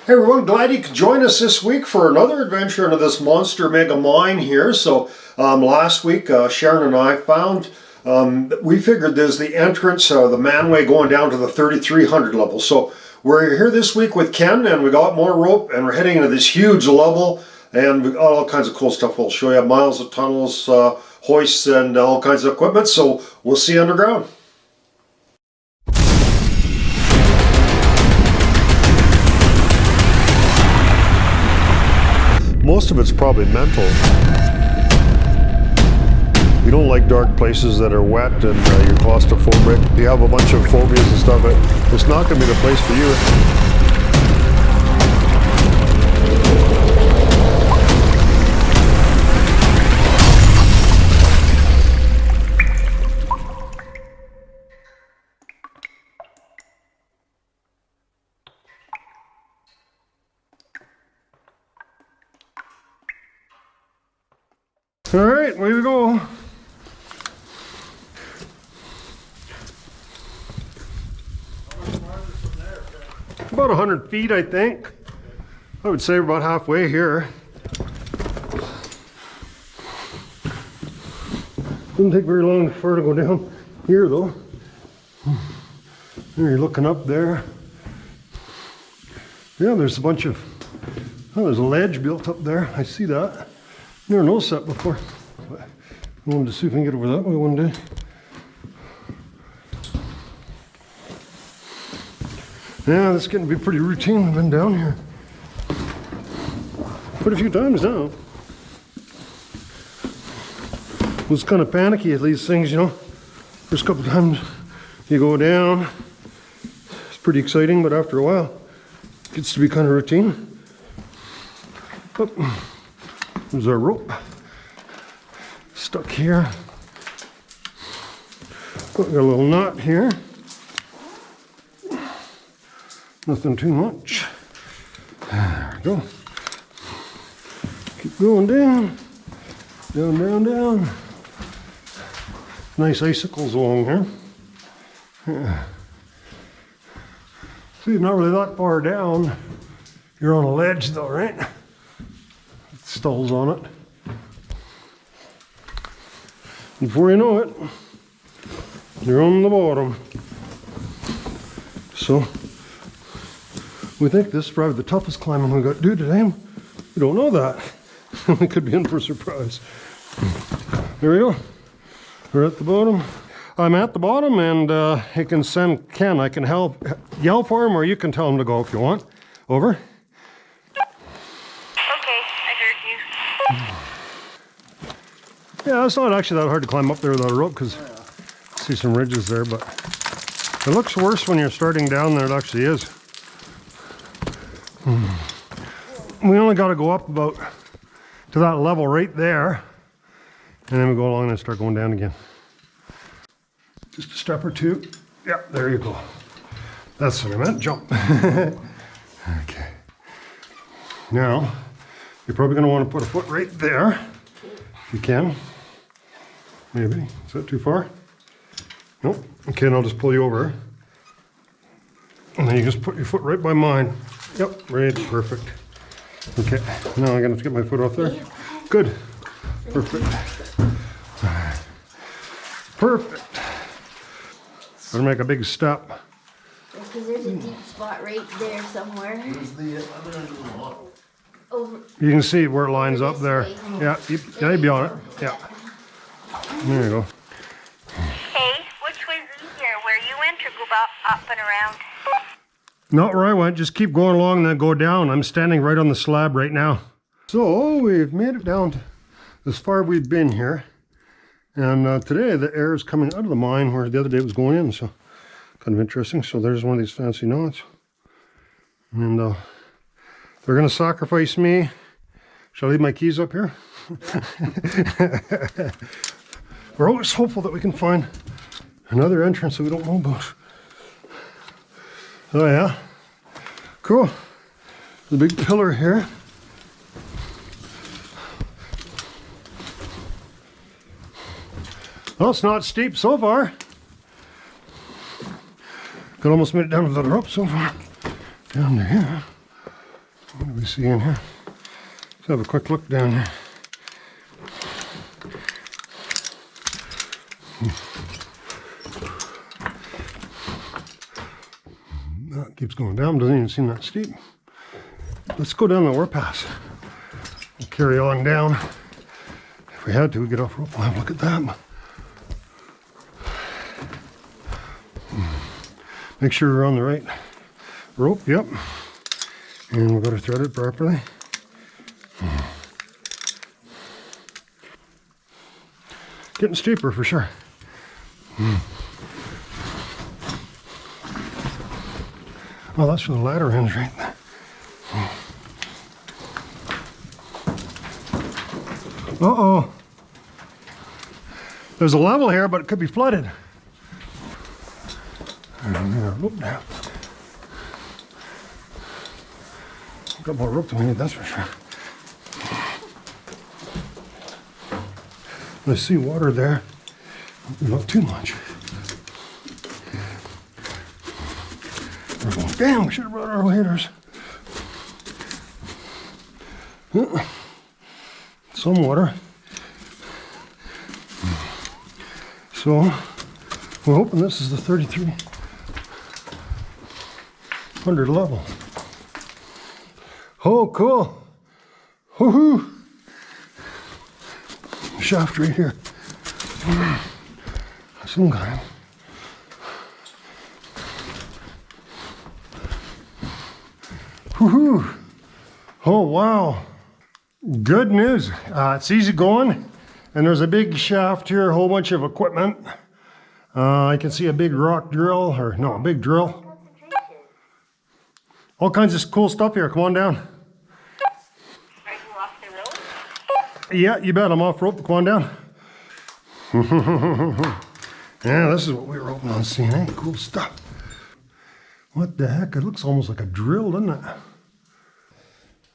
Hey everyone, glad you could join us this week for another adventure into this monster mega mine here. Last week Sharon and I found, we figured there's the entrance, the manway going down to the 3300 level. So we're here this week with Ken and we got more rope and we're heading into this huge level and we got all kinds of cool stuff. We'll show you miles of tunnels, hoists and all kinds of equipment. So we'll see you underground. Most of it's probably mental. You don't like dark places that are wet and you're claustrophobic. You have a bunch of phobias and stuff. It's not going to be the place for you. All right, way to go. About 100 feet, I think. I would say we're about halfway here. Doesn't take very long for it to go down here, though. There, you're looking up there. Yeah, there's a bunch of, oh, there's a ledge built up there. I see that. Never noticed that before. But I wanted to see if I can get over that way one day. Yeah, this is getting to be pretty routine. I've been down here quite a few times now. I was kind of panicky at these things, you know. First couple times you go down, it's pretty exciting, but after a while, it gets to be kind of routine. Oh. There's our rope stuck here. Got a little knot here. Nothing too much. There we go. Keep going down. Down, down, down. Nice icicles along here. Yeah. See, not really that far down. You're on a ledge though, right? Stalls on it. Before you know it, you're on the bottom. So we think this is probably the toughest climbing we got to do today. We don't know that. We could be in for a surprise. There we go. We're at the bottom. I'm at the bottom, and you can send Ken. I can yell for him, or you can tell him to go if you want. Over. Yeah, it's not actually that hard to climb up there without a rope because I see some ridges there, but it looks worse when you're starting down than it actually is. We only got to go up about to that level right there, and then we go along and start going down again. Just a step or two. Yeah, there you go. That's what I meant, jump. Okay. Now, you're probably going to want to put a foot right there, if you can. Maybe. Is that too far? Nope. Okay, and I'll just pull you over. And then you just put your foot right by mine. Yep, right, perfect. Okay, now I'm going to get my foot off there. Good. Perfect. Perfect. Gonna make a big step. Because there's a deep spot right there somewhere. Over. You can see where it lines up there. Yeah, you'd be on it. Yeah. There you go. Hey, which way's easier, where you went or go up and around? Not where I went, just keep going along and then go down. I'm standing right on the slab right now. So we've made it down to as far as we've been here. And today the air is coming out of the mine where the other day it was going in, so kind of interesting. So there's one of these fancy knots. And they're gonna sacrifice me. Shall I leave my keys up here? We're always hopeful that we can find another entrance that we don't know about. Oh yeah, cool. The big pillar here. Well, it's not steep so far. Could almost made it down to the rope so far. Down to here. we see in here? Let's have a quick look down here. That keeps going down, doesn't even seem that steep. Let's go down the overpass. We'll carry on down. If we had to, we'd get off rope. We'll have a look at that. Make sure we're on the right rope, yep. And we've got to thread it properly. Getting steeper for sure. Oh, that's where the ladder ends right there. Uh-oh. There's a level here, but it could be flooded. Rope down. Got more rope than we need, that's for sure. I see water there, not too much. Damn, we should have brought our waders. Some water. So, we're hoping this is the 3,300 level. Oh, cool. Woohoo! Shaft right here. Some kind. Woohoo! Oh, wow. Good news. It's easy going, and there's a big shaft here, a whole bunch of equipment. I can see a big rock drill, or no, a big drill. All kinds of cool stuff here. Come on down. Are you off the road? Yeah, you bet. I'm off rope. Come on down. Yeah, this is what we were hoping on seeing. Eh? Cool stuff. What the heck? It looks almost like a drill, doesn't it?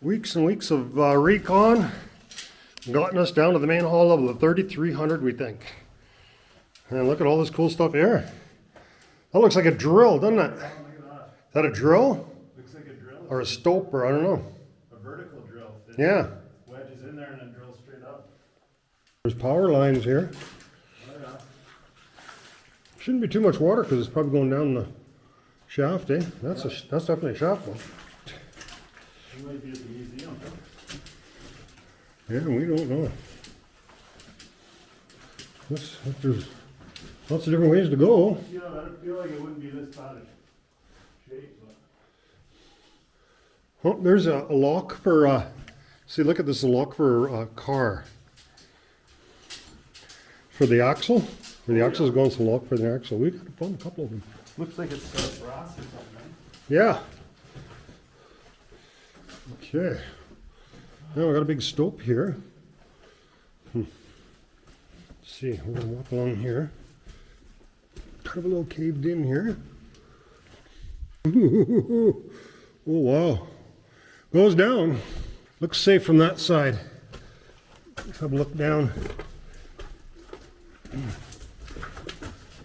Weeks and weeks of recon gotten us down to the main haul level of 3,300, we think. And look at all this cool stuff here. That looks like a drill, doesn't it? Is that a drill? Looks like a drill. Or a stoper, I don't know. A vertical drill. It Yeah. wedges in there and then drills straight up. There's power lines here. Oh yeah. Shouldn't be too much water because it's probably going down the shaft, eh? That's definitely a shaft one. It might be at the museum. Yeah, we don't know. There's lots of different ways to go. You know, I feel like it wouldn't be this bad of shape, but Oh, there's a lock for, see, look at this, a lock for a car. For the axle. For the axle's going to lock for the axle. We could have found a couple of them. looks like it's brass or something, right? Yeah. Okay. Now we got a big stope here. Let's see, we're gonna walk along here. Kind of a little caved in here. Oh wow. Goes down. Looks safe from that side. Let's have a look down.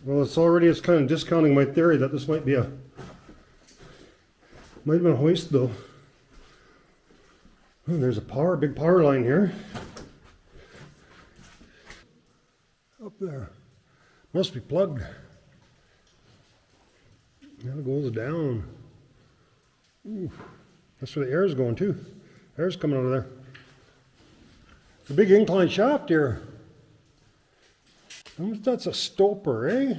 Well, it's kind of discounting my theory that this might have been a hoist though. Oh, there's a big power line here. Up there. Must be plugged. Now it goes down. Ooh, that's where the air is going too. Air's coming out of there. It's a big incline shaft here. That's a stoper, eh?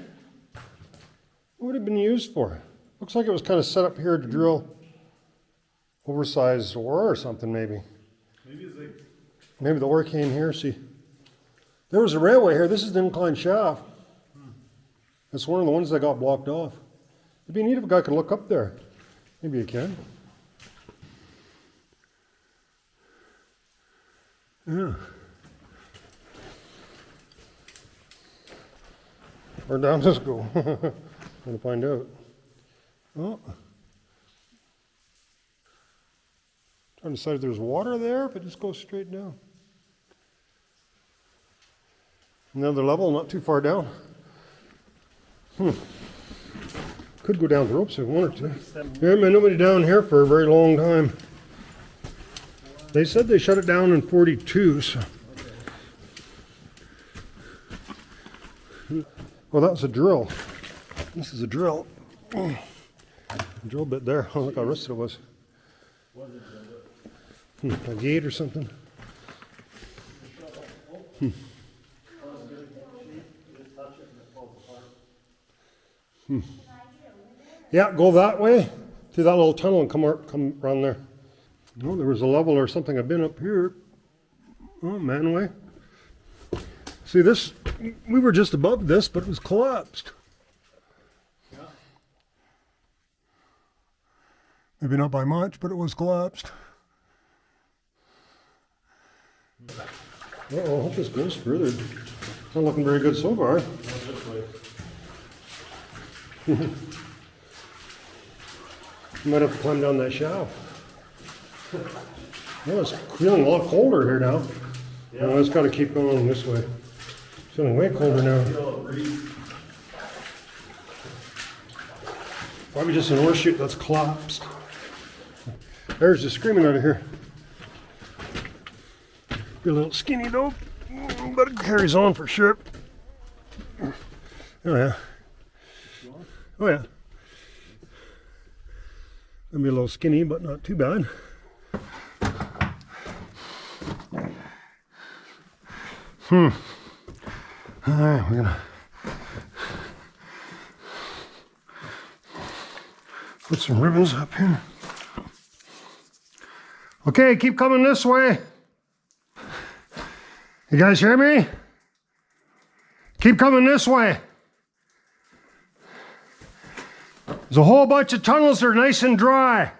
What would it have been used for? Looks like it was kind of set up here to drill oversized ore or something, maybe. Maybe it's like Maybe the ore came here, see. There was a railway here. This is the incline shaft. It's one of the ones that got blocked off. It'd be neat if a guy could look up there. Maybe you can. Yeah. Where down this go? Gonna find out. Oh. Trying to decide if there's water there, if it just goes straight down. Another level, not too far down. Could go down the ropes if we wanted to. Yeah, man, nobody down here for a very long time. They said they shut it down in 42, so. Well, that's a drill. This is a drill. Drill bit there. Oh, look how rusted it was. A gate or something. Yeah, go that way through that little tunnel and come around there. Oh, there was a level or something. I've been up here. Oh, manway. See this? We were just above this, but it was collapsed. Yeah. Maybe not by much, but it was collapsed. Uh-oh, I hope this goes further. Not looking very good so far. You might have to climb down that shaft. Well, it's feeling a lot colder here now. Yeah. Well, it's got to keep going this way. It's feeling way colder now. Probably just an ore chute that's collapsed. There's the screaming out of here. Be a little skinny though, but it carries on for sure. Oh yeah. Oh yeah. Gonna be a little skinny, but not too bad. Alright, we're gonna put some ribbons up here. Okay, keep coming this way. You guys hear me? Keep coming this way. There's a whole bunch of tunnels that are nice and dry.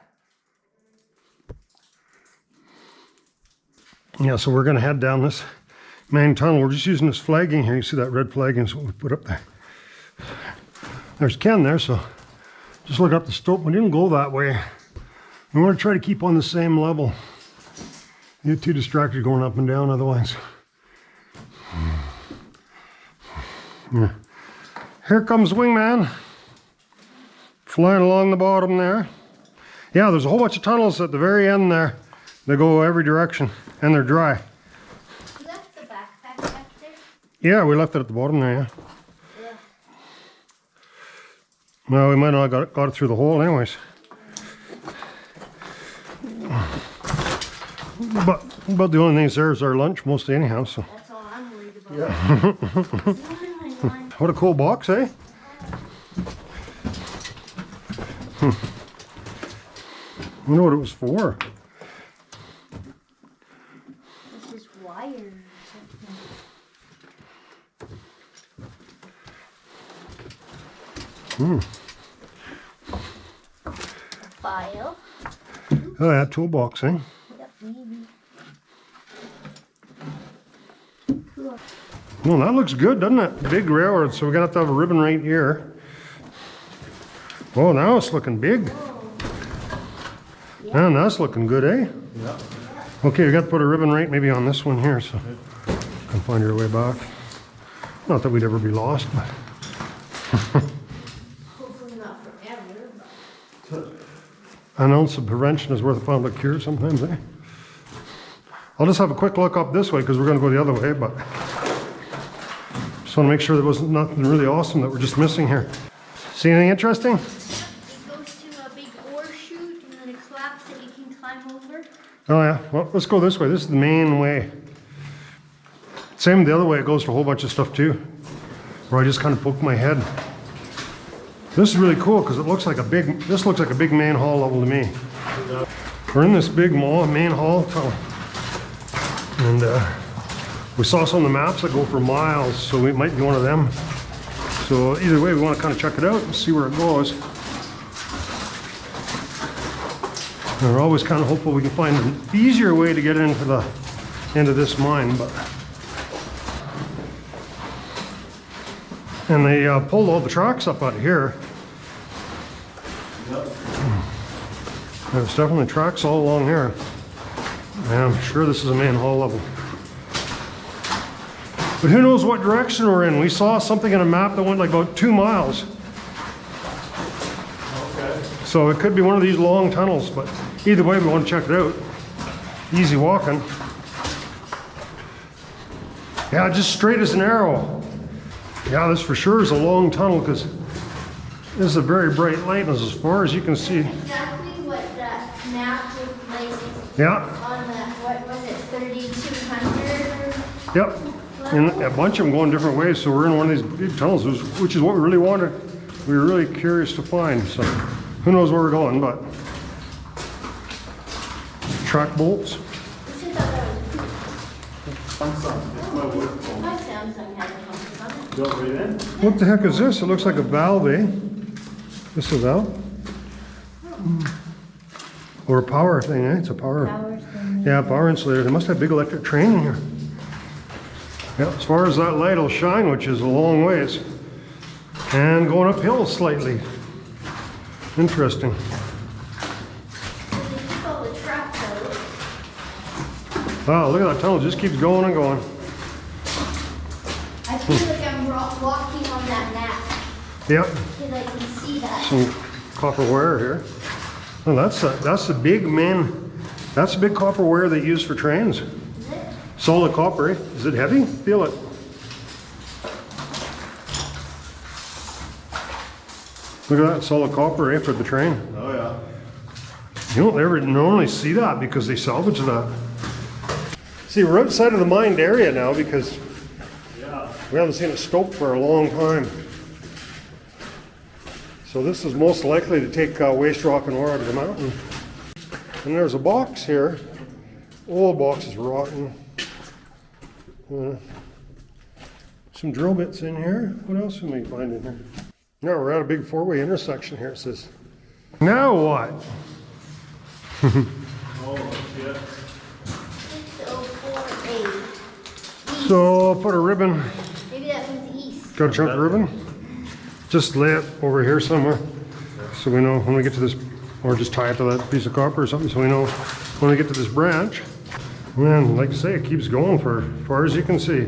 Yeah, so we're gonna head down this main tunnel. We're just using this flagging here. You see that red flagging is what we put up there. There's Ken there, so just look up the slope. We didn't go that way. We want to try to keep on the same level. You get too distracted going up and down otherwise. Yeah. Here comes Wingman. Flying along the bottom there. Yeah, there's a whole bunch of tunnels at the very end there. They go every direction and they're dry. You left the backpack back there? Yeah, we left it at the bottom there, yeah. Well, we might not have got it through the hole anyways. But the only thing there is our lunch mostly anyhow, so. That's all I'm worried about. Yeah. What a cool box, eh? I wonder what it was for. This is wire or something. File. Oh yeah, toolbox, eh? Yep, maybe. Cool. Well, that looks good, doesn't it? Big railroad, so we're gonna have a ribbon right here. Oh, now it's looking big. Yeah. Man, that's looking good, eh? Yeah. Okay, we got to put a ribbon right maybe on this one here, so you can find your way back. Not that we'd ever be lost, but. Hopefully not forever. An ounce of prevention is worth a pound of cure sometimes, eh? I'll just have a quick look up this way because we're going to go the other way, but just want to make sure there wasn't nothing really awesome that we're just missing here. See anything interesting? It goes to a big ore chute and then a collapse that you can climb over. Oh yeah, well, let's go this way. This is the main way. Same the other way, it goes to a whole bunch of stuff too. Where I just kind of poke my head. This is really cool because it looks like this looks like a big main hall level to me. We're in this big main hall tunnel. And we saw some of the maps that go for miles, so it might be one of them. So either way, we want to kind of check it out and see where it goes. And we're always kind of hopeful we can find an easier way to get into this mine, but. And they pulled all the tracks up out of here. Yep. There's definitely tracks all along here. And I'm sure this is a main hall level. But who knows what direction we're in. We saw something in a map that went like about 2 miles. Okay. So it could be one of these long tunnels, but either way we want to check it out. easy walking. Yeah, just straight as an arrow. Yeah, this for sure is a long tunnel because this is a very bright light as far as you can see. Exactly what that map looked like Yeah, on the, what was it, 3200? yep. And a bunch of them going different ways, so we're in one of these big tunnels, which is what we really wanted. We were really curious to find, so who knows where we're going, but track bolts. My Samsung had a compass on it. Go right in. What the heck is this? It looks like a valve, eh? This is a valve? Or a power thing, eh? It's a power. Yeah, power insulator. They must have a big electric train in here. Yeah, as far as that light will shine, which is a long ways. And going uphill slightly. Interesting. So they took all the tracks out. Wow, look at that tunnel. It just keeps going and going. I feel like I'm walking on that map. Yep. Because I can see that. Some copper wire here. Oh, that's the big that's the big copper wire they use for trains. Is it? Solid copper, eh? Is it heavy? Feel it. Look at that, solid copper, eh, for the train. Oh, yeah. You don't ever normally see that because they salvage that. See, we're outside of the mined area now because we haven't seen it stoped for a long time. So this is most likely to take waste rock and ore out of the mountain. And there's a box here. Old box is rotten. Some drill bits in here. What else can we find in here? Now we're at a big four-way intersection here, it says. Now what? Oh, shit. 6048. So I'll put a ribbon, Maybe that was east. got a chunk of ribbon. Just lay it over here somewhere. So we know when we get to this, or just tie it to that piece of copper or something so we know when we get to this branch. And like I say, it keeps going for as far as you can see.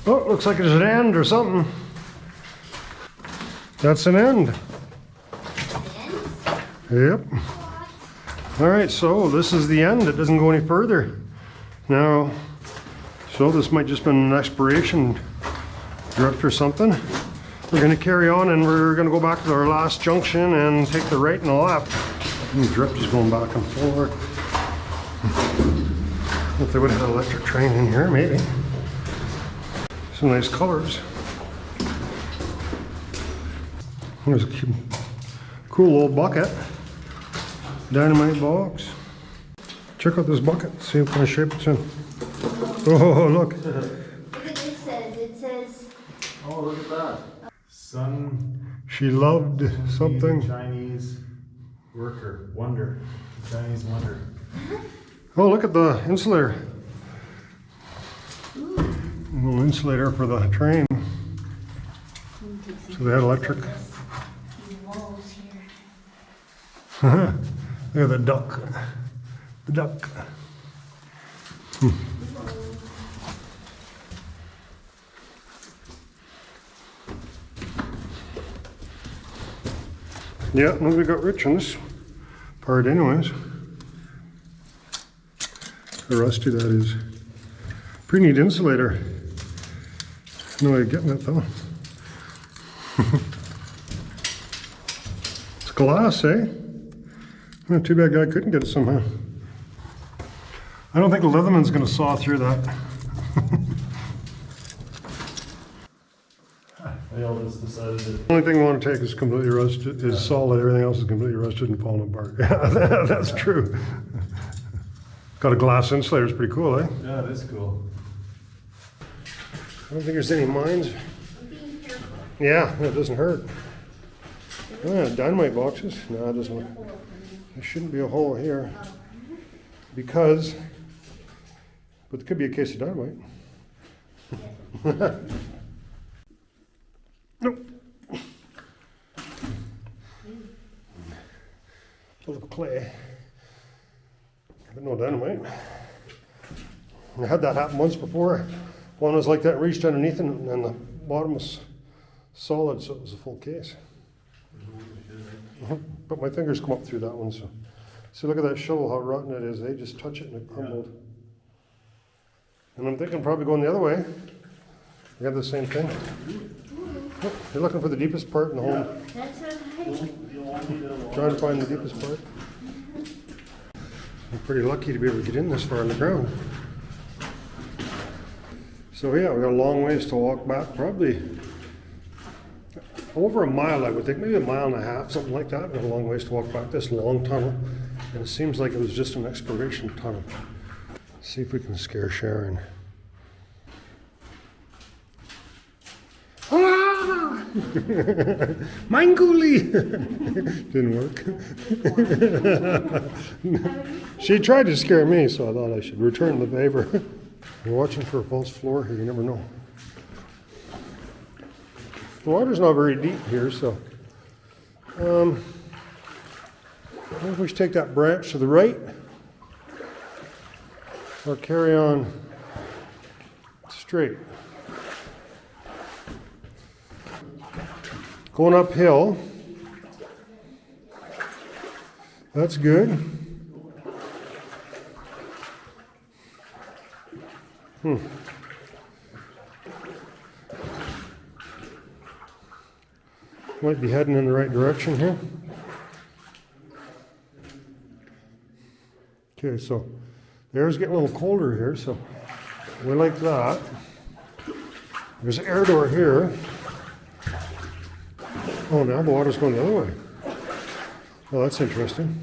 Oh, it looks like there's an end or something. That's an end. Yep. All right, so this is the end. It doesn't go any further. Now, so this might just been an exploration drift or something. We're gonna carry on and we're gonna go back to our last junction and take the right and the left. The drift is going back and forth. If they would have had an electric train in here, maybe. Some nice colors. There's a cool old bucket. Dynamite box. Check out this bucket, see what kind of shape it's in. Oh, look. Look at this says. It says. Oh, look at that. Sun. She loved something. Chinese worker. Wonder. Chinese wonder. Oh, look at the insulator. A little insulator for the train. So they had electric. These walls here. Look at the duck. The duck. Yeah, nobody got rich on this part anyways. How rusty that is. Pretty neat insulator. No way of getting it though. It's glass, eh? Oh, too bad guy couldn't get it somehow. I don't think the Leatherman's gonna saw through that. They all just decided that. The only thing we want to take is completely rusted, is solid. Everything else is completely rusted and falling apart. Yeah, that's true. Got a glass insulator, it's pretty cool, eh? Yeah, it is cool. I don't think there's any mines. I'm being careful. Yeah, it doesn't hurt. Yeah, dynamite boxes. No, it doesn't look. There shouldn't be a hole here. Because, but it could be a case of dynamite. Nope. Full of clay. But no dynamite. I had that happen once before. One was like that, reached underneath and the bottom was solid, so it was a full case. But my fingers come up through that one, so See, look at that shovel, how rotten it is. They just touch it and it crumbled. And I'm thinking probably going the other way. We got the same thing. Oh, you're looking for the deepest part in the hole. That's okay. Trying to find the deepest part. I'm pretty lucky to be able to get in this far in the ground. So yeah, we got a long ways to walk back, probably over a mile I would think, maybe a mile and a half, something like that. We got a long ways to walk back this long tunnel. And it seems like it was just an exploration tunnel. See if we can scare Sharon. Ah! Manguli! Didn't work. She tried to scare me, so I thought I should return the favor. You're watching for a false floor here, you never know. The water's not very deep here, so I wonder if we should take that branch to the right or carry on straight. Going uphill. That's good. Might be heading in the right direction here. Okay, so the air's getting a little colder here, so we like that. There's an air door here. Oh, now the water's going the other way. Well, that's interesting.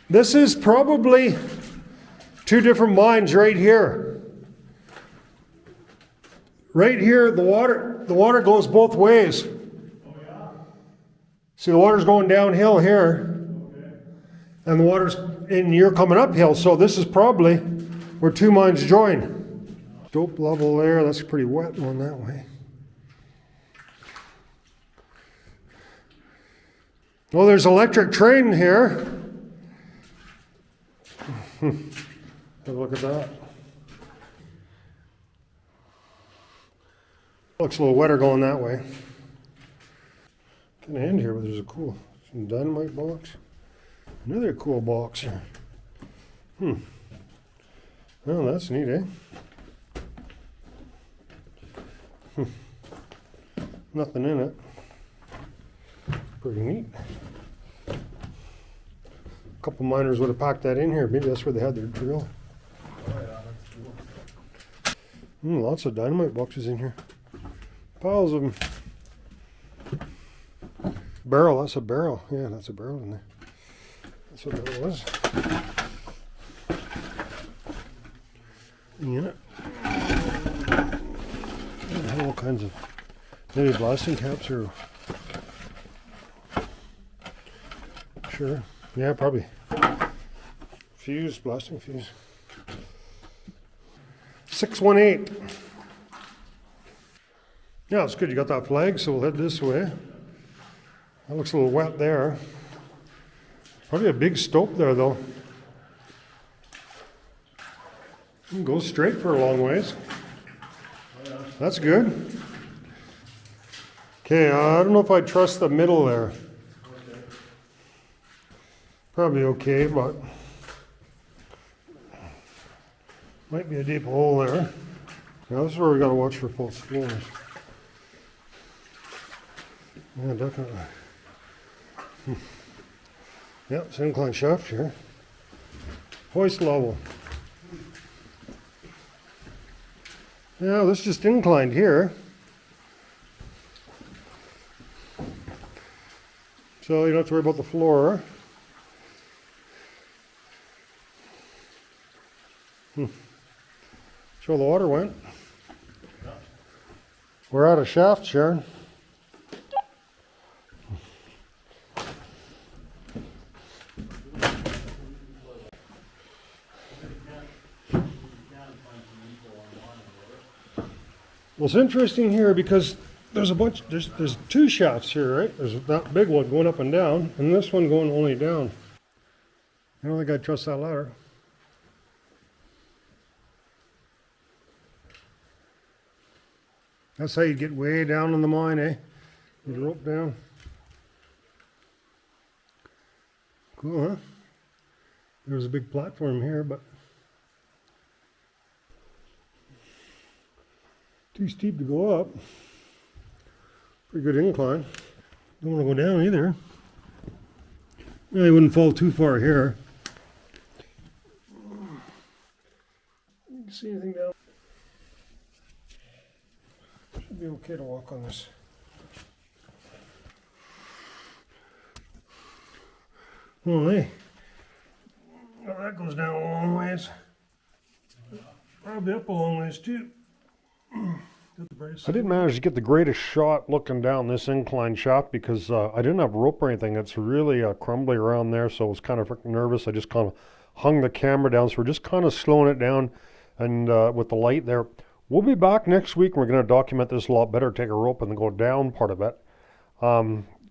This is probably two different mines right here. Right here, the water goes both ways. See, the water's going downhill here, and the water's and you're coming uphill. So this is probably where two mines join. Dope level there. That's pretty wet going that way. Oh, there's electric train here. Have a look at that. Looks a little wetter going that way. Can end here, but there's a cool some dynamite box. Another cool box here. Well, that's neat, eh? Nothing in it. Pretty neat. A couple miners would have packed that in here. Maybe that's where they had their drill. Lots of dynamite boxes in here. Piles of them. Barrel, that's a barrel. Yeah, that's a barrel in there. That's what that was. Yeah. All kinds of maybe blasting caps or sure. Yeah, probably. Fuse, blasting fuse. 618. Yeah, it's good you got that flag, so we'll head this way. That looks a little wet there. Probably a big stope there, though. You can go straight for a long ways. That's good. Okay, I don't know if I trust the middle there. Probably okay, but might be a deep hole there. Now this is where we gotta watch for false floors. Yeah, definitely. Yeah, it's an incline shaft here. Hoist level. Yeah, this is just inclined here. So you don't have to worry about the floor. So the water went. We're out of shaft, Sharon. Well, it's interesting here because there's a bunch, there's two shafts here, right? There's that big one going up and down, and this one going only down. I don't think I'd trust that ladder. That's how you get way down in the mine, eh? You rope down. Cool, huh? There's a big platform here, but too steep to go up. Pretty good incline. Don't want to go down either. Really wouldn't fall too far here. You can see anything down? Should be okay to walk on this. Oh, hey. Oh, that goes down a long ways. Probably up a long ways too. I didn't manage to get the greatest shot looking down this incline shaft because I didn't have rope or anything. It's really crumbly around there, so I was kind of freaking nervous. I just kind of hung the camera down, so we're just kind of slowing it down and with the light there. We'll be back next week. We're going to document this a lot better, take a rope and go down part of it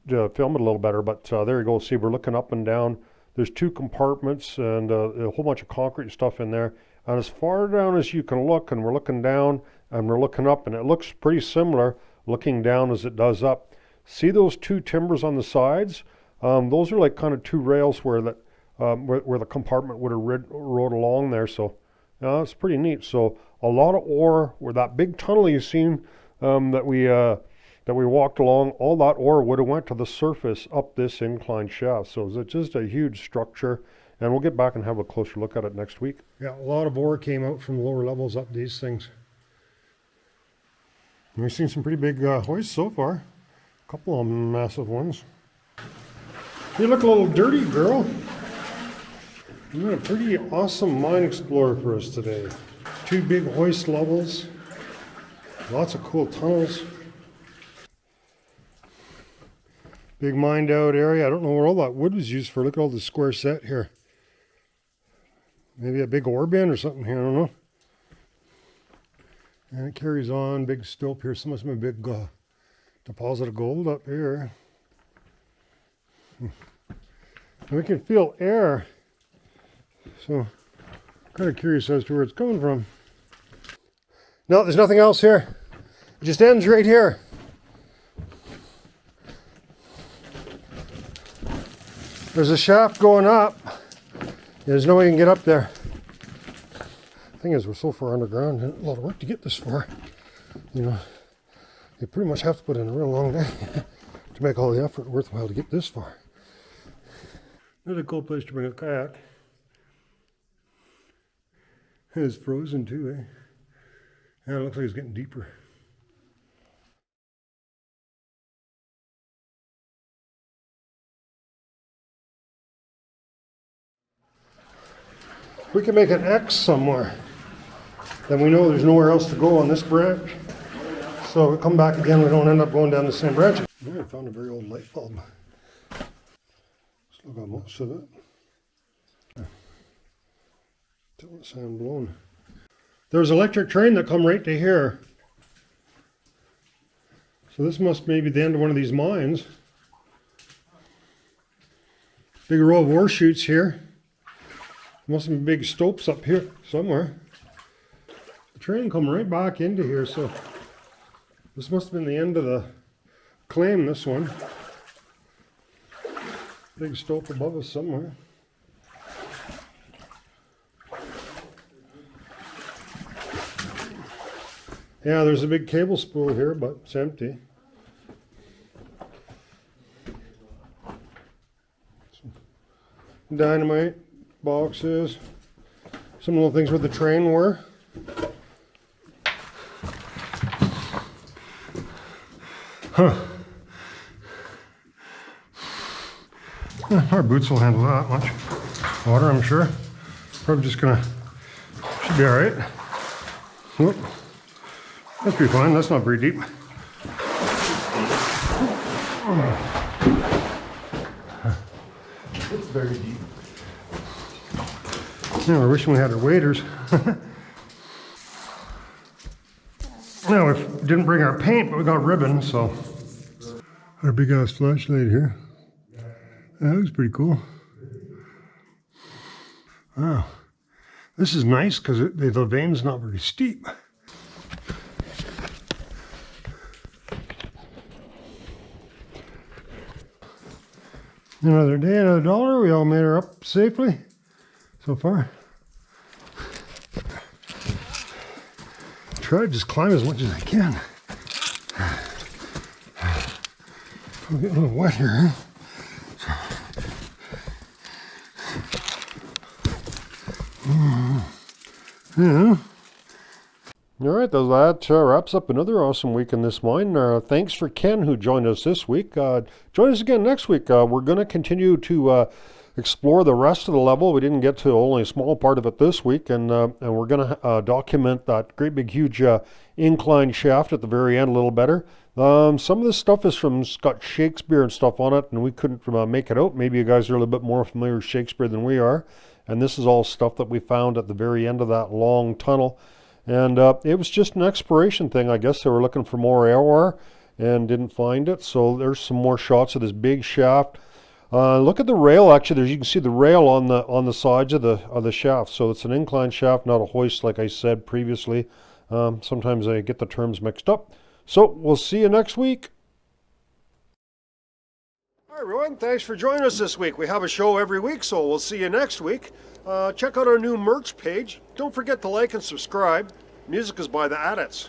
to film it a little better. But there you go. See, we're looking up and down. There's 2 compartments and a whole bunch of concrete stuff in there. And as far down as you can look, and we're looking down and we're looking up, and it looks pretty similar looking down as it does up. See those 2 timbers on the sides? Those are like kind of 2 rails where that where the compartment would have rode along there. So it's pretty neat. So a lot of ore, where that big tunnel you've seen that we walked along, all that ore would have went to the surface up this incline shaft. So it's just a huge structure, and we'll get back and have a closer look at it next week. Yeah, a lot of ore came out from lower levels up these things. And we've seen some pretty big hoists so far. A couple of massive ones. You look a little dirty, girl. You got a pretty awesome mine explorer for us today. 2 big hoist levels. Lots of cool tunnels. Big mined out area. I don't know where all that wood was used for. Look at all the square set here. Maybe a big ore bin or something here. I don't know. And it carries on. Big stope here. So must have been a big deposit of gold up here. And we can feel air. So kind of curious as to where it's coming from. No, there's nothing else here. It just ends right here. There's a shaft going up. There's no way you can get up there. The thing is, we're so far underground, and a lot of work to get this far. You know, you pretty much have to put in a real long day to make all the effort worthwhile to get this far. Another cool place to bring a kayak. It's frozen too, eh? Yeah, it looks like it's getting deeper. We can make an X somewhere. Then we know there's nowhere else to go on this branch. So we come back again, we don't end up going down the same branch. Yeah, I found a very old light bulb. Still got most of it. Till the sand blown. There's an electric train that come right to here. So this must maybe the end of one of these mines. Big row of ore chutes here. Must be big stopes up here somewhere. The train come right back into here, so this must have been the end of the claim, this one. Big stope above us somewhere. Yeah, there's a big cable spool here, but it's empty. Dynamite boxes. Some little things where the train were. Huh. Our boots will handle that much water, I'm sure. Probably just gonna, should be all right. Whoop. That'll be fine, that's not very deep. It's very deep. Yeah, we're wishing we had our waders. No, we didn't bring our paint, but we got ribbon, so. Our big ass flashlight here. That was pretty cool. Wow. This is nice because the vein's not very steep. Another day, another dollar. We all made her up safely so far. Try to just climb as much as I can. I'll get a little wet here. Yeah. All right, that wraps up another awesome week in this mine. Thanks for Ken who joined us this week. Join us again next week. We're going to continue to explore the rest of the level. We didn't get to only a small part of it this week, and we're going to document that great big huge incline shaft at the very end a little better. Some of this stuff is got Shakespeare and stuff on it, and we couldn't make it out. Maybe you guys are a little bit more familiar with Shakespeare than we are. And this is all stuff that we found at the very end of that long tunnel. And it was just an exploration thing, I guess. They were looking for more ore and didn't find it. So there's some more shots of this big shaft. Look at the rail. Actually, you can see the rail on the sides of the shaft. So it's an incline shaft, not a hoist, like I said previously. Sometimes I get the terms mixed up. So we'll see you next week. Hi everyone, thanks for joining us this week. We have a show every week, so we'll see you next week. Check out our new merch page. Don't forget to like and subscribe. Music is by the Adits.